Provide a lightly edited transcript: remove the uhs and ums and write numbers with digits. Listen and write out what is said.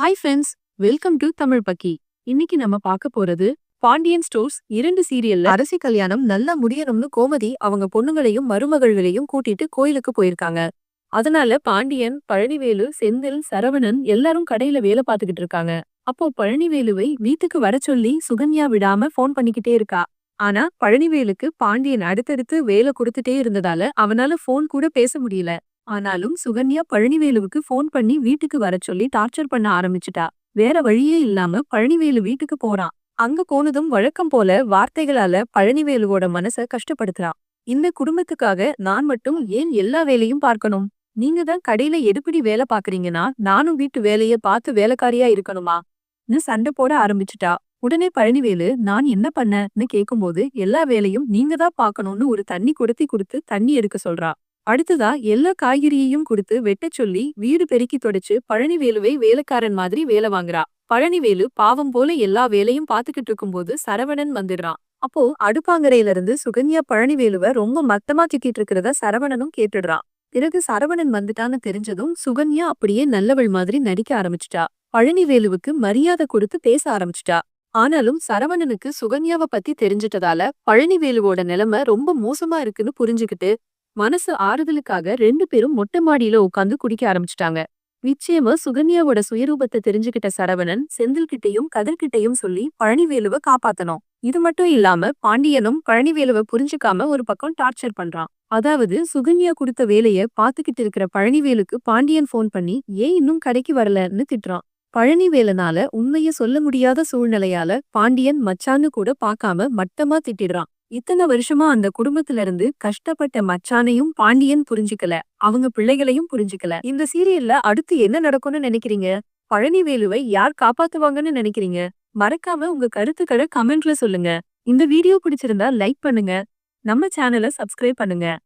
Hi friends, welcome to Tamil பக்கி. இன்னைக்கு நம்ம பார்க்க போறது பாண்டியன் ஸ்டோர்ஸ் 2 சீரியல்ல அரசி கல்யாணம் நல்லா முடியணும்னு கோமதி அவங்க பொண்ணுங்களையும் மருமகள்களையும் கூட்டிட்டு கோயிலுக்கு போயிருக்காங்க. அதனால பாண்டியன், பழனிவேலு, செந்தில், சரவணன் எல்லாரும் கடையில வேலை பார்த்துக்கிட்டு இருக்காங்க. அப்போ பழனிவேலுவை வீட்டுக்கு வர சொல்லி சுகன்யா விடாம ஃபோன் பண்ணிக்கிட்டே இருக்கா. ஆனா பழனிவேலுக்கு பாண்டியன் அடுத்தடுத்து வேலை கொடுத்துட்டே இருந்ததால அவனால ஃபோன் கூட பேச முடியல. ஆனாலும் சுகன்யா பழனிவேலுவுக்கு ஃபோன் பண்ணி வீட்டுக்கு வர சொல்லி டார்ச்சர் பண்ண ஆரம்பிச்சுட்டா. வேற வழியே இல்லாம பழனிவேலு வீட்டுக்கு போறான். அங்க போனதும் வழக்கம் போல வார்த்தைகளால பழனிவேலுவோட மனச கஷ்டப்படுத்துறான். இந்த குடும்பத்துக்காக நான் மட்டும் ஏன் எல்லா வேலையும் பார்க்கணும்? நீங்க தான் கடையில எடுபிடி வேலை பாக்குறீங்கன்னா நானும் வீட்டு வேலைய பார்த்து வேலைக்காரியா இருக்கணுமா? சண்டை போட ஆரம்பிச்சுட்டா. உடனே பழனிவேலு நான் என்ன பண்ணன்னு கேக்கும்போது எல்லா வேலையும் நீங்க தான் பாக்கணும்னு ஒரு தண்ணி கொடுத்து தண்ணி எடுக்க சொல்றா. அடுத்ததா எல்லா காய்கறியையும் கொடுத்து வெட்டச் சொல்லி வீடு பெருக்கி தொடச்சு பழனிவேலுவை வேலைக்காரன் மாதிரி வேலை வாங்குறா. பழனிவேலு பாவம் போல எல்லா வேலையும் பாத்துக்கிட்டு இருக்கும்போது சரவணன் வந்துடுறான். அப்போ அடுப்பாங்கரையில இருந்து சுகன்யா பழனிவேலுவ ரொம்ப மத்தமா திட்டிட்டு இருக்கிறத சரவணனும் கேட்டுடுறான். பிறகு சரவணன் வந்துட்டான்னு தெரிஞ்சதும் சுகன்யா அப்படியே நல்லவள் மாதிரி நடிக்க ஆரம்பிச்சிட்டா. பழனிவேலுவுக்கு மரியாதை கொடுத்து பேச ஆரம்பிச்சிட்டா. ஆனாலும் சரவணனுக்கு சுகன்யாவை பத்தி தெரிஞ்சிட்டதால பழனிவேலுவோட நிலைமை ரொம்ப மோசமா இருக்குன்னு புரிஞ்சுக்கிட்டு மனசு ஆறுதலுக்காக 2 பேரும் மொட்டை மாடியில உட்காந்து குடிக்க ஆரம்பிச்சிட்டாங்க. நிச்சயமா சுகன்யாவோட சுயரூபத்தை தெரிஞ்சுக்கிட்ட சரவணன் செந்தில்கிட்டையும் கதிர்கிட்டையும் சொல்லி பழனிவேலுவ காப்பாத்தணும். இது மட்டும் இல்லாம பாண்டியனும் பழனிவேலுவ புரிஞ்சுக்காம ஒரு பக்கம் டார்ச்சர் பண்றான். அதாவது சுகன்யா கொடுத்த வேலைய பாத்துக்கிட்டு இருக்கிற பழனிவேலுக்கு பாண்டியன் ஃபோன் பண்ணி ஏன் இன்னும் கடைக்கு வரலன்னு திட்டுறான். பழனிவேலனால உண்மைய சொல்ல முடியாத சூழ்நிலையால பாண்டியன் மச்சான்னு கூட பார்க்காம மட்டமா திட்டிடுறான். இத்தனை வருஷமா அந்த குடும்பத்துல இருந்து கஷ்டப்பட்ட மச்சானையும் பாண்டியன் புரிஞ்சுக்கல. அவங்க பிள்ளைகளையும் புரிஞ்சுக்கல. இந்த சீரியல்ல அடுத்து என்ன நடக்கும்னு நினைக்கிறீங்க? பழனிவேலுவை யார் காப்பாத்துவாங்கன்னு நினைக்கிறீங்க? மறக்காம உங்க கருத்துக்களை கமெண்ட்ல சொல்லுங்க. இந்த வீடியோ பிடிச்சிருந்தா லைக் பண்ணுங்க. நம்ம சேனலை சப்ஸ்கிரைப் பண்ணுங்க.